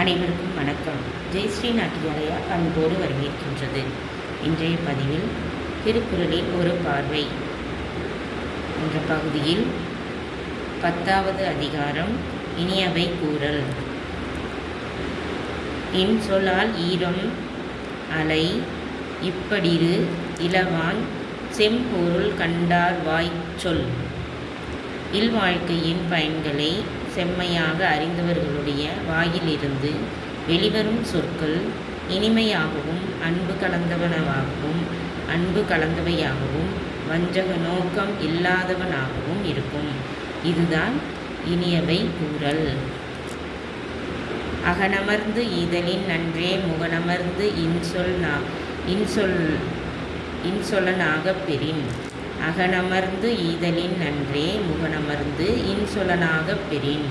அனைவருக்கும் வணக்கம். ஜெயஸ்ரீ நாட்டியாலயா அன்போடு வரவேற்கின்றது. இன்றைய பதிவில் திருக்குறளில் ஒரு பார்வை என்ற பகுதியில் 10வது அதிகாரம் இனியவை கூறல். இன்சொலால் ஈரம் அலை இப்படிரு இலவான் செம்பொருள் கண்டார் வாய்ச்சொல். இல்வாழ்க்கையின் பயன்களை செம்மையாக அறிந்தவர்களுடைய வாயிலிருந்து வெளிவரும் சொற்கள் இனிமையாகவும் அன்பு கலந்தவையாகவும் வஞ்சக நோக்கம் இல்லாதவனாகவும் இருக்கும். இதுதான் இனியவை கூறல். அகனமர்ந்து ஈதலின் நன்றே முகனமர்ந்து இன்சொலனாகப் பெறின். அகனமர்ந்து ஈதலின் நன்றே முகனமர்ந்து இன்சொலனாகப் பெறின்.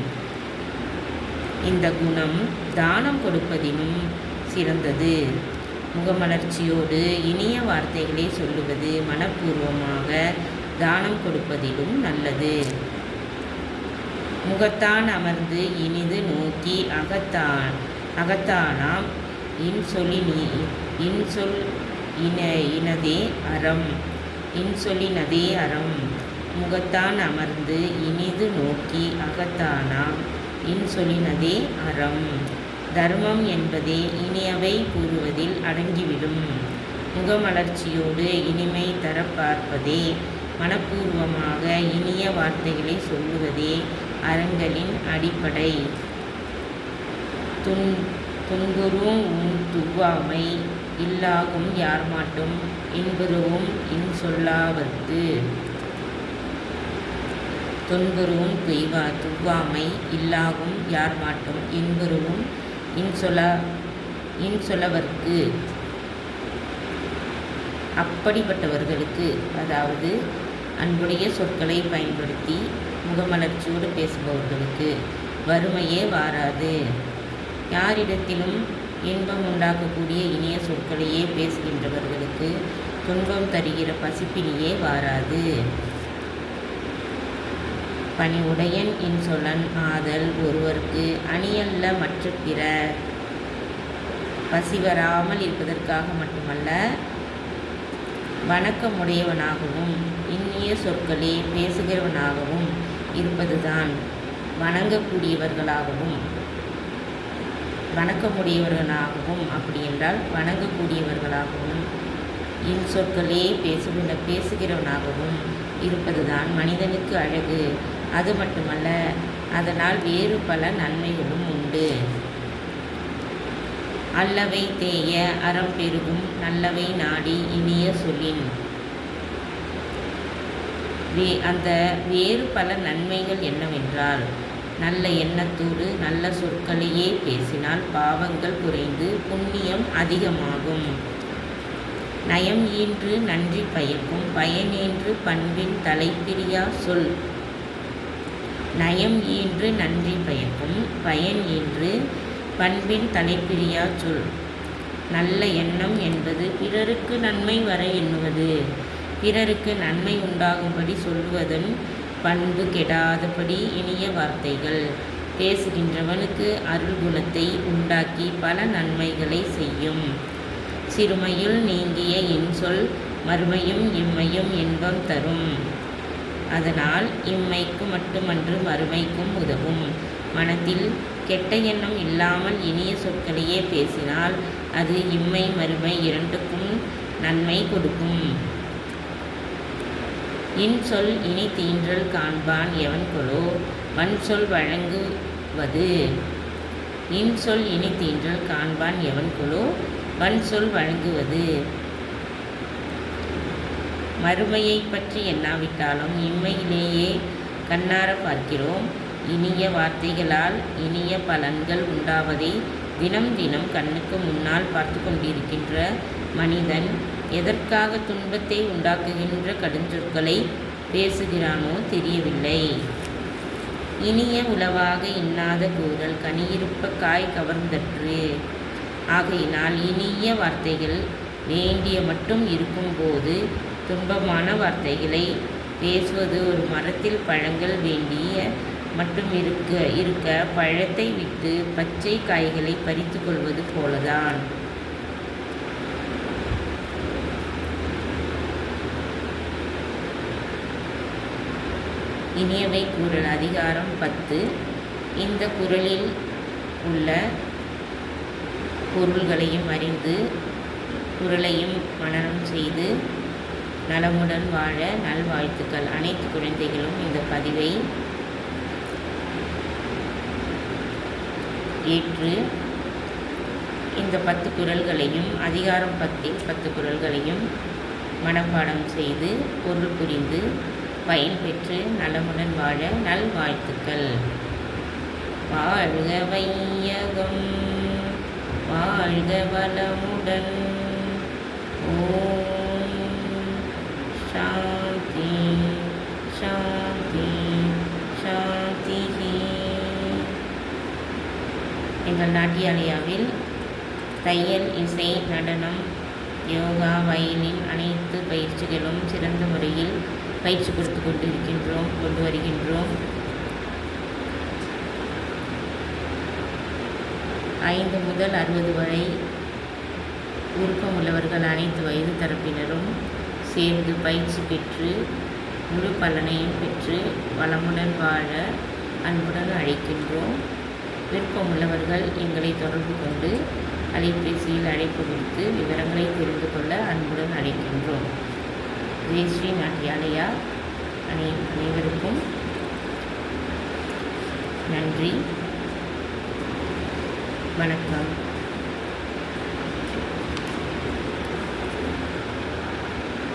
இந்த குணம் தானம் கொடுப்பதிலும் சிறந்தது. முகமலர்ச்சியோடு இனிய வார்த்தைகளை சொல்லுவது மனப்பூர்வமாக தானம் கொடுப்பதிலும் நல்லது. முகத்தான் அமர்ந்து இனிது நோக்கி அகத்தானாம் இன்சொலினதே அறம். முகத்தான் அமர்ந்து இனிது நோக்கி அகத்தானாம் இன்சொலினதே அறம். தர்மம் என்பதே இனியவை கூறுவதில் அடங்கிவிடும். முகமலர்ச்சியோடு இனிமை தர பார்ப்பதே, மனப்பூர்வமாக இனிய வார்த்தைகளை சொல்லுவதே அறங்களின் அடிப்படை. துன்புறும் துவ்வாமை இல்லாகும் யார்மாட்டும் இன்புறுவும் இன்சொல்லாவர்க்கு. துன்புறுவும் துவ்வாமை இல்லாகும் யார்மாட்டும் இன்புறுவும் இன்சொல்லவர்க்கு. அப்படிப்பட்டவர்களுக்கு, அதாவது அன்புடைய சொற்களை பயன்படுத்தி முகமலர்ச்சியோடு பேசுபவர்களுக்கு வறுமையே வாராது. யாரிடத்திலும் இன்பம் உண்டாக்கக்கூடிய இனிய சொற்களையே பேசுகின்றவர்களுக்கு துன்பம் தருகிற பசிப்பினியே வாராது. பணிவுடையன் இன்சொலன் ஆதல் ஒருவர்க்கு அணியல்ல மற்ற பிற. பசி வராமல் இருப்பதற்காக மட்டுமல்ல, வணக்கமுடையவனாகவும் இனிய சொற்களே பேசுகிறவனாகவும் இருப்பதுதான். வணக்கமுடையவர்களாகவும் அப்படி என்றால் வணங்கக்கூடியவர்களாகவும் இன்சொற்களே பேசுகிறவனாகவும் இருப்பதுதான் மனிதனுக்கு அழகு. அது மட்டுமல்ல, அதனால் வேறு பல நன்மைகளும் உண்டு. அல்லவை தேய அறம் பெருகும் நல்லவை நாடி இனிய சொல்லின். அந்த வேறு பல நன்மைகள் என்னவென்றால், நல்ல எண்ணத்தோடு நல்ல சொற்களையே பேசினால் பாவங்கள் குறைந்து புண்ணியம் அதிகமாகும். நயம் ஈன்று நன்றி பயக்கும் பயனேன்று பண்பின் தலைப்பிரியா சொல். நயம் ஈன்று நன்றி பயக்கும் பயன் ஈன்று பண்பின் தலைப்பிரியா சொல். நல்ல எண்ணம் என்பது பிறருக்கு நன்மை வர எண்ணுவது, பிறருக்கு நன்மை உண்டாகும்படி சொல்லுவதன் பண்பு கெடாதபடி இனிய வார்த்தைகள் பேசுகின்றவனுக்கு அருள்குணத்தை உண்டாக்கி பல நன்மைகளை செய்யும். சிறுமையுள் நீங்கிய இன்சொல் மறுமையும் இம்மையும் இன்பம் தரும். அதனால் இம்மைக்கு மட்டுமன்று மறுமைக்கும் உதவும். மனத்தில் கெட்ட எண்ணம் இல்லாமல் இனிய சொற்களையே பேசினால் அது இம்மை மறுமை இரண்டுக்கும் நன்மை கொடுக்கும். இன்சொல் இனி தீன்றல் காண்பான் எவன்கொலோ வன்சொல் வழங்குவது. இன்சொல் இனி தீன்றல் காண்பான் எவன்கொலோ வன்சொல் வழங்குவது. மறுமையை பற்றி எண்ணாவிட்டாலும் இம்மையிலேயே கண்ணார பார்க்கிறோம். இனிய வார்த்தைகளால் இனிய பலன்கள் உண்டாவதை தினம் தினம் கண்ணுக்கு முன்னால் பார்த்து கொண்டிருக்கின்ற மனிதன் எதற்காக துன்பத்தை உண்டாக்குகின்ற கடுஞ்சொற்களை பேசுகிறானோ தெரியவில்லை. இனிய உளவாக இன்னாத கூறல் கனியிருப்ப காய் கவர்ந்தற்று. ஆகையினால் இனிய வார்த்தைகள் வேண்டிய மட்டும் இருக்கும்போது துன்பமான வார்த்தைகளை பேசுவது ஒரு மரத்தில் பழங்கள் வேண்டிய மட்டும் இருக்க பழத்தை விட்டு பச்சை காய்களை பறித்து கொள்வது போலதான். இனியவை குறள் அதிகாரம் 10. இந்த குறளில் உள்ள பொருள்களையும் அறிந்து குறளையும் மனனம் செய்து நலமுடன் வாழ நல்வாழ்த்துக்கள். அனைத்து குழந்தைகளும் இந்த பதிவை ஏற்று இந்த 10 குறள்களையும் அதிகாரம் 10 10 குறள்களையும் மனப்பாடம் செய்து பொருள் புரிந்து பயன்பெற்று நலமுடன் வாழ நல்வாழ்த்துக்கள். வாழ்க வையகம், வாழ்க வளமுடன். ஓம் சாந்தி சாந்தி சாந்தி. எங்கள் நாட்டியாலயாவில் தையல், இசை, நடனம், யோகா, வயலின் அனைத்து பயிற்சிகளும் சிறந்த முறையில் பயிற்சி கொண்டு வருகின்றோம். 5 முதல் 60 வரை விருப்பமுள்ளவர்கள் அனைத்து வயது தரப்பினரும் சேர்ந்து பயிற்சி பெற்று முழு பலனையும் பெற்று வளமுடன் வாழ அன்புடன் அழைக்கின்றோம். விருப்பமுள்ளவர்கள் எங்களை தொடர்பு கொண்டு அலைபேசியில் அழைப்பு கொடுத்து விவரங்களை தெரிந்து கொள்ள அன்புடன் அழைக்கின்றோம். ஜெயஸ்ரீ நாட்டியாலயா அனைவருக்கும் நன்றி, வணக்கம்.